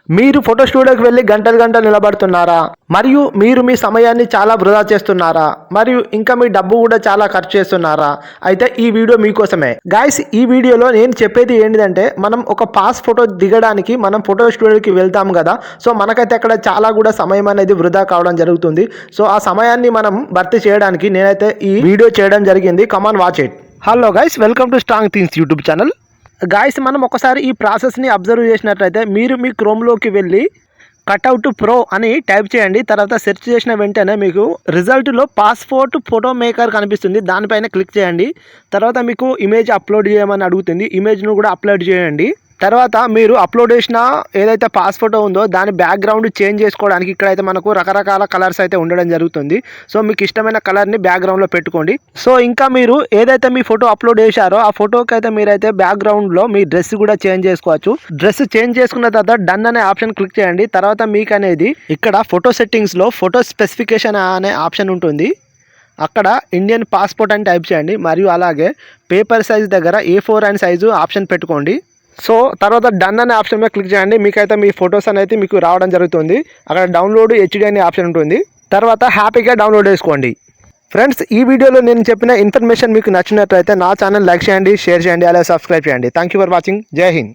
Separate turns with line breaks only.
మీరు ఫోటో స్టూడియోకి వెళ్ళి గంటలు గంటలు నిలబడుతున్నారా? మరియు మీరు మీ సమయాన్ని చాలా వృధా చేస్తున్నారా? మరియు ఇంకా మీ డబ్బు కూడా చాలా ఖర్చు చేస్తున్నారా? అయితే ఈ వీడియో మీకోసమే గైస్. ఈ వీడియోలో నేను చెప్పేది ఏంటిదంటే, మనం ఒక పాస్ ఫోటో దిగడానికి మనం ఫోటో స్టూడియోకి వెళ్తాం కదా. సో మనకైతే అక్కడ చాలా కూడా సమయం అనేది వృధా కావడం జరుగుతుంది. సో ఆ సమయాన్ని మనం భర్తీ చేయడానికి నేనైతే ఈ వీడియో చేయడం జరిగింది. Come on watch it. Hello guys, welcome to strong things YouTube channel. Guys, మనం ఒకసారి ఈ ప్రాసెస్ని అబ్జర్వ్ చేసినట్లయితే, మీరు మీ క్రోమ్లోకి వెళ్ళి కట్అవుట్ ప్రో అని టైప్ చేయండి. తర్వాత సెర్చ్ చేసిన వెంటనే మీకు రిజల్ట్లో పాస్పోర్ట్ ఫోటో మేకర్ కనిపిస్తుంది. దానిపైన క్లిక్ చేయండి. తర్వాత మీకు ఇమేజ్ అప్లోడ్ చేయమని అడుగుతుంది. ఇమేజ్ను కూడా అప్లోడ్ చేయండి. తర్వాత మీరు అప్లోడ్ చేసిన ఏదైతే పాస్ ఫోటో ఉందో దాని బ్యాక్గ్రౌండ్ చేంజ్ చేసుకోవడానికి ఇక్కడైతే మనకు రకరకాల కలర్స్ అయితే ఉండడం జరుగుతుంది. సో మీకు ఇష్టమైన కలర్ని బ్యాక్గ్రౌండ్లో పెట్టుకోండి. సో ఇంకా మీరు ఏదైతే మీ ఫోటో అప్లోడ్ చేశారో ఆ ఫోటోకి అయితే మీరైతే బ్యాక్గ్రౌండ్లో మీ డ్రెస్ కూడా చేంజ్ చేసుకోవచ్చు. డ్రెస్ చేంజ్ చేసుకున్న తర్వాత డన్ అనే ఆప్షన్ క్లిక్ చేయండి. తర్వాత మీకు అనేది ఇక్కడ ఫోటో సెట్టింగ్స్లో ఫోటో స్పెసిఫికేషన్ అనే ఆప్షన్ ఉంటుంది. అక్కడ ఇండియన్ పాస్పోర్ట్ అని టైప్ చేయండి. మరియు అలాగే పేపర్ సైజ్ దగ్గర A4 అని సైజు ఆప్షన్ పెట్టుకోండి. సో తర్వాత డన్ అనే ఆప్షన్ మీద క్లిక్ చేయండి. మీకైతే మీ ఫొటోస్ అనేది మీకు రావడం జరుగుతుంది. అక్కడ డౌన్లోడ్ HD అనే ఆప్షన్ ఉంటుంది. తర్వాత హ్యాపీగా డౌన్లోడ్ చేసుకోండి. ఫ్రెండ్స్, ఈ వీడియోలో నేను చెప్పిన ఇన్ఫర్మేషన్ మీకు నచ్చినట్లయితే నా ఛానల్ లైక్ చేయండి, షేర్ చేయండి, అలాగే సబ్స్క్రైబ్ చేయండి. Thank you for watching. జై హింద్.